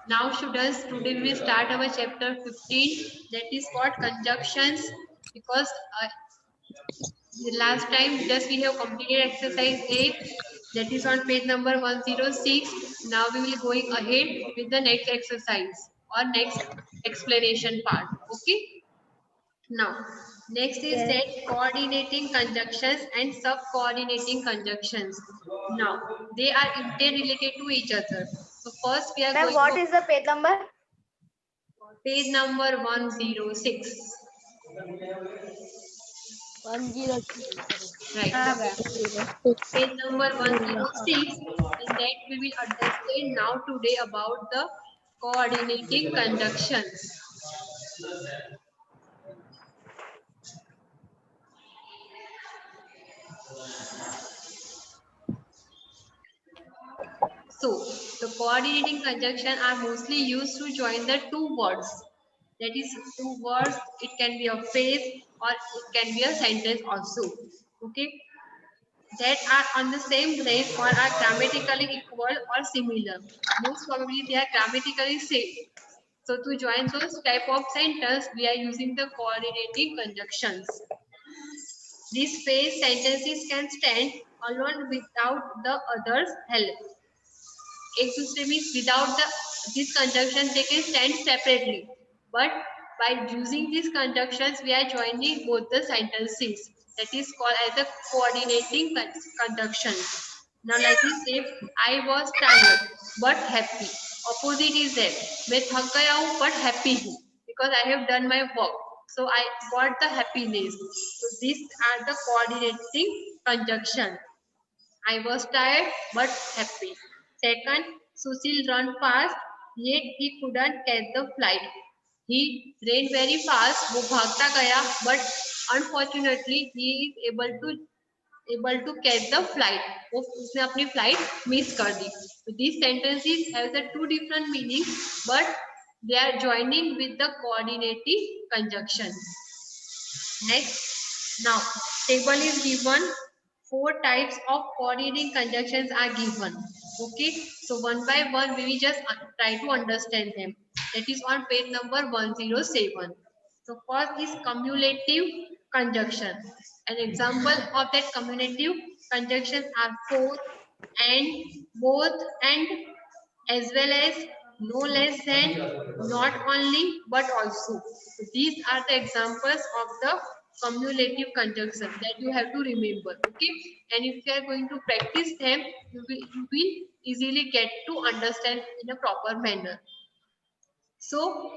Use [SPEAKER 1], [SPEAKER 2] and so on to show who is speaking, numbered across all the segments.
[SPEAKER 1] Now students, today we will start our chapter 15, that is called conjunctions, because the last time just we have completed exercise 8, that is on page number 106. Now we will going ahead with the next exercise or next explanation part. Okay. Now, next is
[SPEAKER 2] Yes.
[SPEAKER 1] set coordinating conjunctions and sub-coordinating conjunctions. Now, they are interrelated to each other. So first we are
[SPEAKER 2] Ma'am,
[SPEAKER 1] going
[SPEAKER 2] what
[SPEAKER 1] to
[SPEAKER 2] is the page number?
[SPEAKER 1] page number 106.
[SPEAKER 3] 106.
[SPEAKER 1] Right.
[SPEAKER 2] Ma'am.
[SPEAKER 1] Page number 106, and that we will understand now today about the coordinating conjunctions. So, the coordinating conjunction are mostly used to join the two words. That is, two words, it can be a phrase or it can be a sentence also. Okay, that are on the same place or are grammatically equal or similar. Most probably they are grammatically same. So to join those type of sentence, we are using the coordinating conjunctions. These phrase sentences can stand alone without the other's help. एक दूसरे means without this conjunction they can stand separately, but by using these conjunctions we are joining both the sentences. That is called as a coordinating conjunction. Now like we say, I was tired but happy. Opposite is that मैं थक गया हूँ but happy हूँ because I have done my work. So I got the happiness. So these are the coordinating conjunction. I was tired but happy. Second, Susil ran fast, yet he couldn't catch the flight. He ran very fast, वो भागता गया, but unfortunately he is able to catch the flight. वो उसने अपनी flight miss कर दी. So these sentences have the two different meanings, but they are joining with the coordinating conjunction. Next, now table is given. Four types of coordinating conjunctions are given. Okay, so one by one we will just try to understand them. That is on page number 107. So first is cumulative conjunction. An example of that cumulative conjunction are for, and, both, and, as well as, no less than, not only but also. So these are the examples of the cumulative conjunction that you have to remember. Okay, and if you are going to practice them, you will easily get to understand in a proper manner. So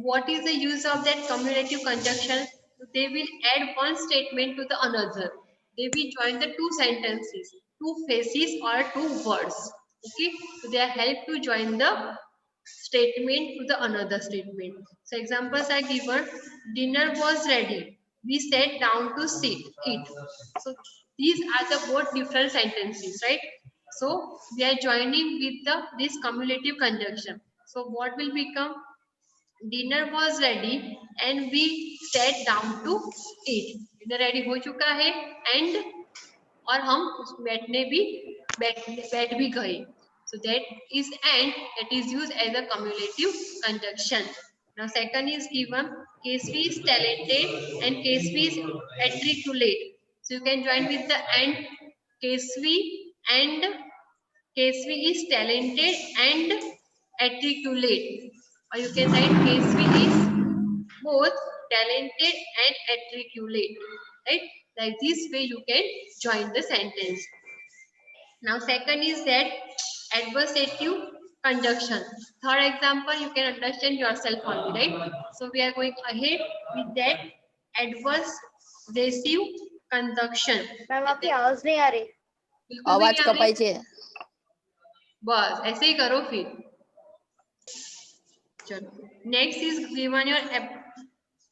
[SPEAKER 1] what is the use of that cumulative conjunction? They will add one statement to the another. They will join the two sentences, two phrases or two words. Okay, so they are help to join the statement to the another statement. So examples are given. Dinner was ready. We sat down to eat. So these are the both different sentences, right? So we are joining with the this cumulative conjunction. So what will become? Dinner was ready and we sat down to eat. Dinner ready हो चुका है and और हम उस बैठने भी बैठ भी गए. So that is and that is used as a cumulative conjunction. Now second is given, Kesvi is talented and Kesvi is articulate. So you can join with the and. Kesvi and Kesvi is talented and articulate. Or you can write Kesvi is both talented and articulate. Right? Like this way you can join the sentence. Now second is that adversative conjunction. Third example you can understand yourself only, right? So we are going ahead with that adversative conjunction.
[SPEAKER 2] Ma'am आपकी आवाज नहीं आ रही.
[SPEAKER 1] बिल्कुल भी
[SPEAKER 3] आवाज
[SPEAKER 1] नहीं आ रही.
[SPEAKER 3] कपाई छे.
[SPEAKER 1] बस ऐसे ही करो फिर. चलो. Next is given your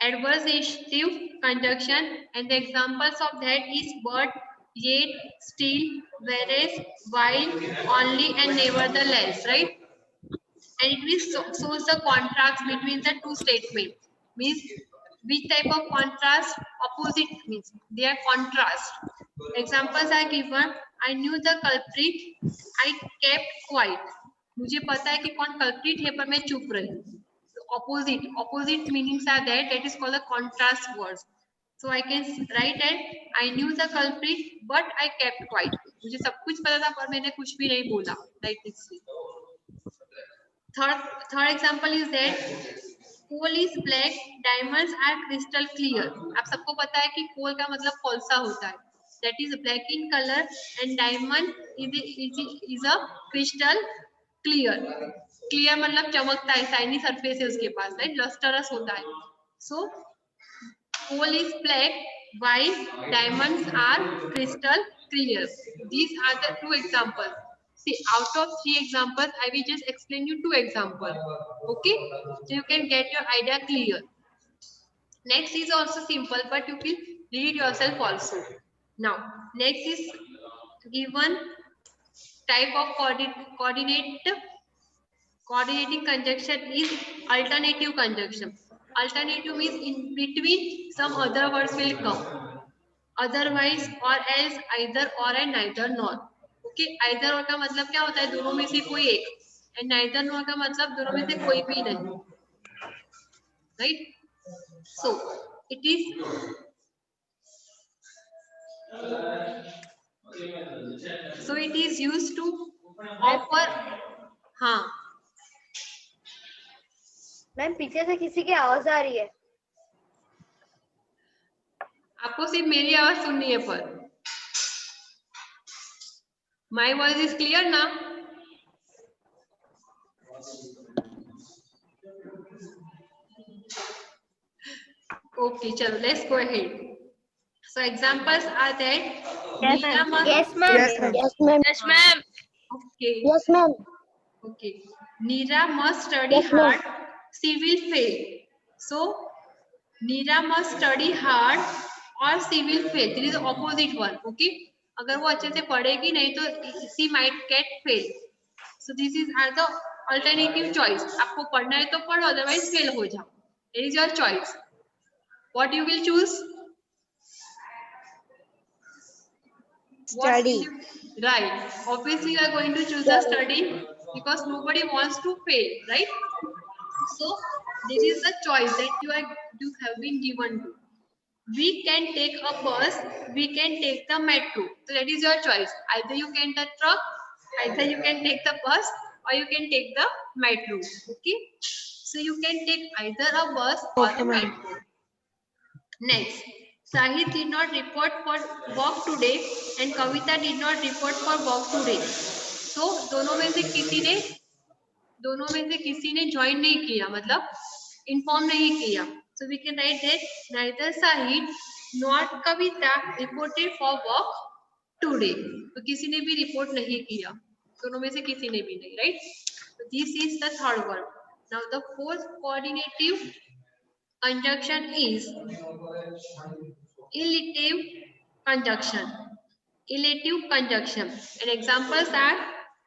[SPEAKER 1] adversative conjunction, and the examples of that is but, yet, still, whereas, while, only, and nevertheless, right? And it will shows the contrast between the two statements. Means which type of contrast? Opposite means they are contrast. Examples are given. I knew the culprit. I kept quiet. मुझे पता है कि कौन culprit है पर मैं चुप रही. Opposite meanings are there, that is called a contrast words. So I can write that I knew the culprit but I kept quiet. मुझे सब कुछ पता था पर मैंने कुछ भी नहीं बोला. Like this. Third example is that coal is black, diamonds are crystal clear. आप सबको पता है कि coal का मतलब कोलसा होता है. That is black in color and diamond is a crystal clear. Clear मतलब चमकता है, shiny surface है उसके पास, right? Lustrous होता है. So coal is black while diamonds are crystal clear. These are the two examples. See, out of 3 examples, I will just explain you 2 examples. Okay? So you can get your idea clear. Next is also simple, but you will read yourself also. Now, next is given type of coordinating conjunction is alternative conjunction. Alternative means in between some other words will come. Otherwise or else, either or and neither nor. Okay, either or का मतलब क्या होता है? दोनों में से कोई एक. And neither nor का मतलब दोनों में से कोई भी नहीं. Right? So it is. So it is used to offer. हाँ.
[SPEAKER 2] मैम पीछे से किसी की आवाज आ रही है.
[SPEAKER 1] आपको सिर्फ मेरी आवाज सुननी है पर. My voice is clear ना? Okay, chalo, let's go ahead. So examples are that.
[SPEAKER 2] Yes, ma'am.
[SPEAKER 3] Yes, ma'am.
[SPEAKER 2] Yes, ma'am.
[SPEAKER 3] Yes, ma'am. Yes, ma'am.
[SPEAKER 1] Okay.
[SPEAKER 3] Yes, ma'am.
[SPEAKER 1] Okay. Neera must study
[SPEAKER 3] Yes, ma'am.
[SPEAKER 1] hard. She will fail. So Neera must study hard or she will fail. This is the opposite one. Okay. अगर वो अच्छे से पढ़ेगी नहीं तो she might get fail. So this is are the alternative choice. आपको पढ़ना है तो पढ़ो, otherwise fail हो जाओ. It is your choice. What you will choose?
[SPEAKER 3] Study.
[SPEAKER 1] Right. Obviously, you are going to choose the study because nobody wants to fail, right? So this is the choice that you have been given to. We can take a bus, we can take the metro. So that is your choice. Either you can take the truck, either you can take the bus, or you can take the metro. Okay. So you can take either a bus or a metro. Next, Sahit did not report for work today and Kavita did not report for work today. So दोनों में से किसी ने join नहीं किया, मतलब inform नहीं किया. So we can write that neither Sahit nor Kavita reported for work today. तो किसी ने भी रिपोर्ट नहीं किया, दोनों में से किसी ने भी नहीं, right? So this is the third one. Now the fourth coordinative conjunction is elative conjunction. Elative conjunction. And examples are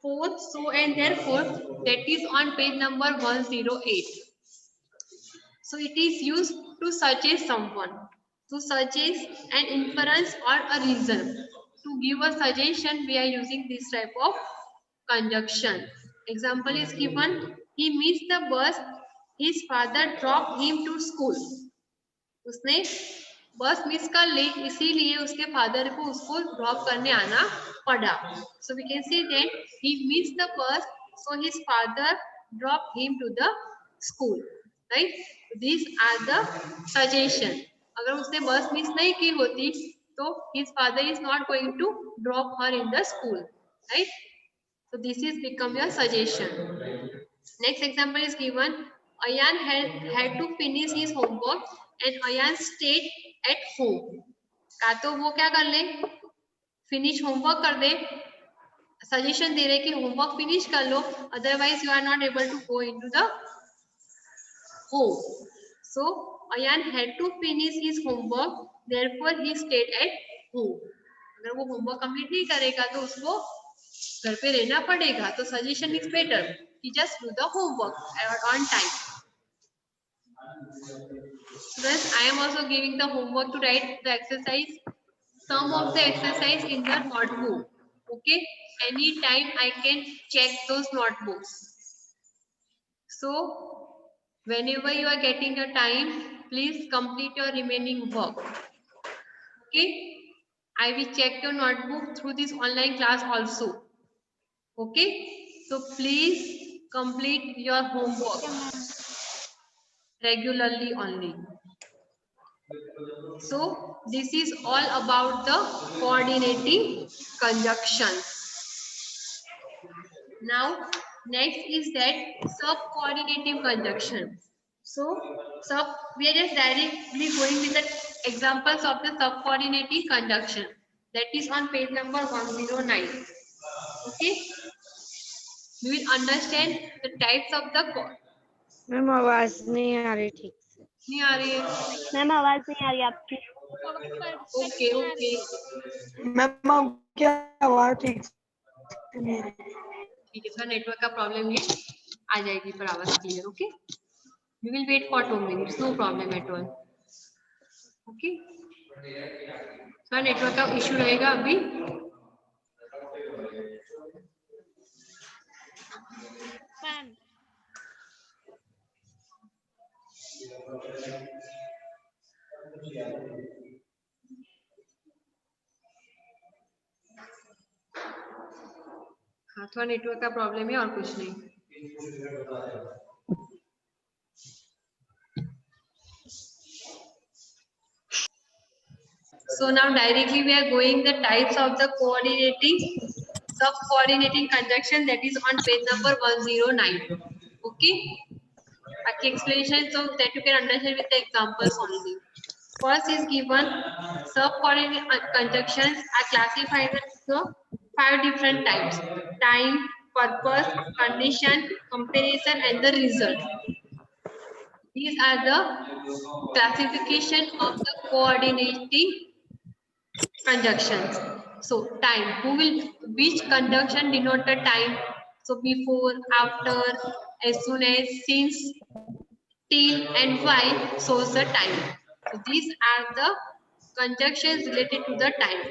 [SPEAKER 1] fourth, so and therefore. That is on page number 108. So it is used to suggest someone, to suggest an inference or a reason. To give a suggestion, we are using this type of conjunction. Example is given. He missed the bus. His father dropped him to school. उसने बस miss कर ली, इसीलिए उसके father को उसको drop करने आना पड़ा. So we can say that he missed the bus, so his father dropped him to the school. Right? These are the suggestion. अगर उसने बस मिस नहीं की होती तो his father is not going to drop her in the school. Right? So this is become your suggestion. Next example is given. Ayan had to finish his homework and Ayan stayed at home. का तो वो क्या कर ले, finish homework कर दे, suggestion दे रहे कि homework finish कर लो, otherwise you are not able to go into the home. So Ayan had to finish his homework, therefore he stayed at home. अगर वो होमवर्क कंप्लीट नहीं करेगा तो उसको घर पे रहना पड़ेगा. तो suggestion is better, he just do the homework on time. Students, I am also giving the homework to write the exercise, some of the exercise in the notebook. Okay, anytime I can check those notebooks. So whenever you are getting your time, please complete your remaining work. Okay, I will check your notebook through this online class also. Okay, so please complete your homework regularly only. So this is all about the coordinating conjunctions. Now next is that sub-coordinating conjunction. So we are just directly going with the examples of the sub-coordinating conjunction, that is on page number 109. Okay, we will understand the types of the
[SPEAKER 3] ma'am आवाज नहीं आ रही ठीक से।
[SPEAKER 1] नहीं आ रही है।
[SPEAKER 2] Ma'am आवाज नहीं आ रही आपकी।
[SPEAKER 1] ओके ओके
[SPEAKER 4] मैम आपकी आवाज ठीक से नहीं आ रही।
[SPEAKER 1] ठीक है, थोड़ा नेटवर्क का प्रॉब्लम है, आ जाएगी पर आवाज clear. Okay, we will wait for 2 minutes, no problem at all. Okay, थोड़ा नेटवर्क का इशू रहेगा अभी।
[SPEAKER 2] मैम
[SPEAKER 1] हाँ, थोड़ा नेटवर्क का प्रॉब्लम है और कुछ नहीं। So now directly we are going the types of the sub-coordinating conjunction, that is on page number 109. Okay, back explanation so that you can understand with the examples only. First is given sub-coordinating conjunctions are classified into 5 different types: time, purpose, condition, comparison, and the result. These are the classification of the coordinating conjunctions. So time, which conjunction denote the time? So before, after, as soon as, since, till, and while shows the time. So these are the conjunctions related to the time,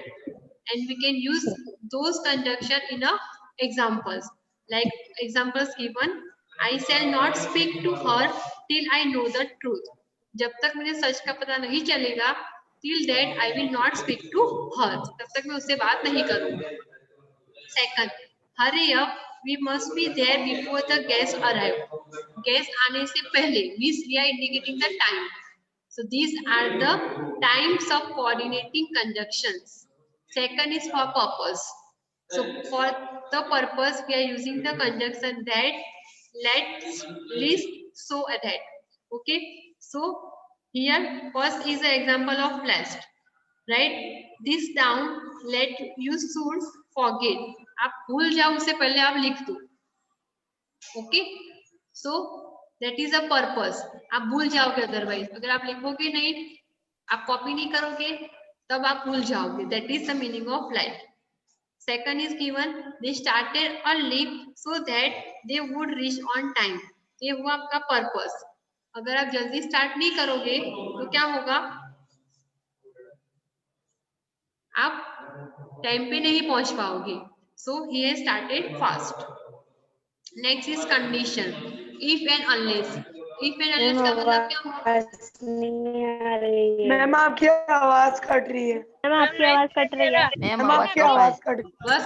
[SPEAKER 1] and we can use those conjunction in a examples. Like examples given: I shall not speak to her till I know the truth. जब तक मुझे सच का पता नहीं चलेगा, till that I will not speak to her. तब तक मैं उससे बात नहीं करूँगा. Second, hurry up, we must be there before the guests arrive. Guests आने से पहले means we are indicating the time. So these are the times of coordinating conjunctions. Second is for purpose. So for the purpose we are using the conjunction that, let, list, so, that. Okay, so here first is an example of last. Write this down, let, you should forget. आप भूल जाओ उससे पहले आप लिख दो. Okay, so that is a purpose. आप भूल जाओगे, अदरवाइज अगर आप लिखोगे नहीं, आप कॉपी नहीं करोगे, तब आप भूल जाओगे. That is the meaning of life. Second is given, they started early so that they would reach on time. ये हुआ आपका पर्पस. अगर आप जल्दी स्टार्ट नहीं करोगे तो क्या होगा, आप टाइम पे नहीं पहुंच पाओगे. So he has started fast. Next is condition, if and unless. If and unless का मतलब क्या होगा?
[SPEAKER 3] आवाज नहीं आ रही है।
[SPEAKER 4] मैम आपकी आवाज कट रही है।
[SPEAKER 2] मैम आपकी आवाज कट रही है।
[SPEAKER 4] मैम आपकी आवाज कट रही है।
[SPEAKER 1] बस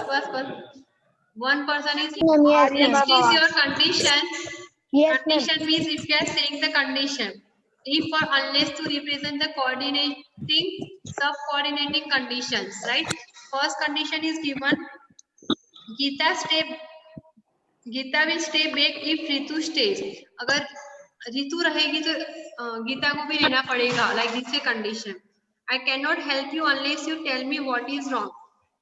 [SPEAKER 1] one person is
[SPEAKER 2] Ma'am, yes, ma'am.
[SPEAKER 1] next is your condition.
[SPEAKER 2] Yes, ma'am.
[SPEAKER 1] Condition means if you are saying the condition, if or unless to represent the coordinating sub-coordinating conditions, right? First condition is given, Geeta will stay back if Ritu stays. अगर रितु रहेगी तो गीता को भी रहना पड़ेगा. Like this is a condition. I cannot help you unless you tell me what is wrong.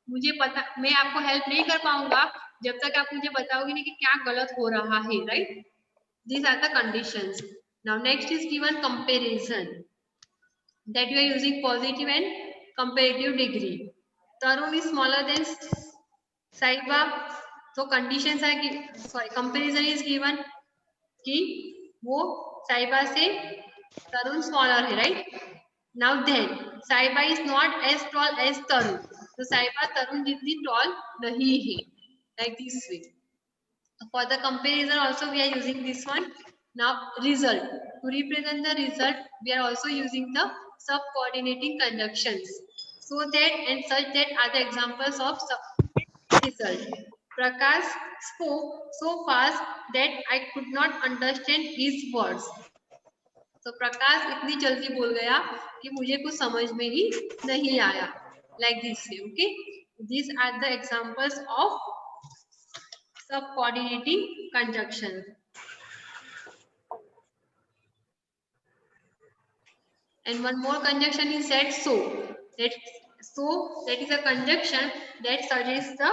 [SPEAKER 1] मुझे पता, मैं आपको हेल्प नहीं कर पाऊंगा जब तक आप मुझे बताओगे नहीं कि क्या गलत हो रहा है. Right, these are the conditions. Now next is given comparison, that you are using positive and comparative degree. Tarun is smaller than Saiba, so conditions are comparison is given कि वो साइबा से तरुण स्मॉलर है. Right, now then Saiba is not as tall as Tarun. तो साहिबा तरुण जितनी toll नहीं है, like this way. For the comparison also we are using this one. Now result, to represent the result we are also using the subcoordinating conjunctions, so that and such that are the examples of result. Prakash spoke so fast that I could not understand his words. तो प्रकाश इतनी जल्दी बोल गया कि मुझे कुछ समझ में ही नहीं आया, like this way. Okay, these are the examples of subcoordinating conjunction. And one more conjunction is said so. That is a conjunction that suggests the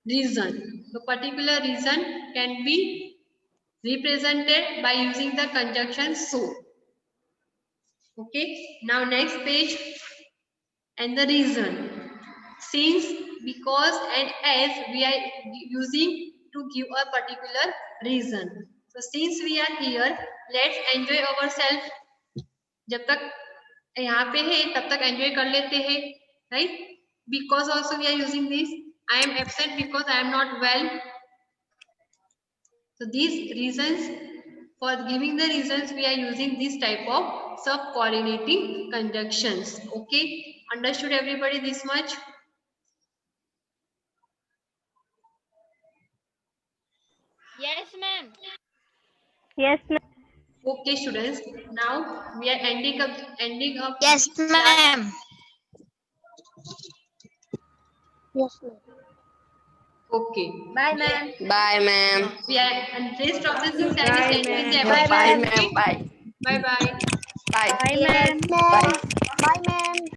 [SPEAKER 1] reason. The particular reason can be represented by using the conjunction so. Okay, now next page. And the reason, since, because and as we are using to give a particular reason. So since we are here, let's enjoy ourselves. जब तक यहाँ पे है तब तक enjoy कर लेते हैं, right? Because also we are using this. I am absent because I am not well. So these reasons, for giving the reasons we are using this type of subcoordinating conjunctions. Okay, understood everybody this much?
[SPEAKER 2] Yes, ma'am. Yes, ma'am.
[SPEAKER 1] Okay, students. Now we are ending up.
[SPEAKER 3] Yes, ma'am. Yes, ma'am.
[SPEAKER 1] Okay.
[SPEAKER 2] Bye, ma'am.
[SPEAKER 3] Bye, ma'am.
[SPEAKER 1] We are and rest of the things I will
[SPEAKER 4] Bye,
[SPEAKER 1] send you in the
[SPEAKER 4] ma'am.
[SPEAKER 1] application.
[SPEAKER 3] Bye, ma'am. Bye.
[SPEAKER 1] Bye bye.
[SPEAKER 3] Bye.
[SPEAKER 2] Bye, ma'am.
[SPEAKER 3] Bye. Bye, ma'am.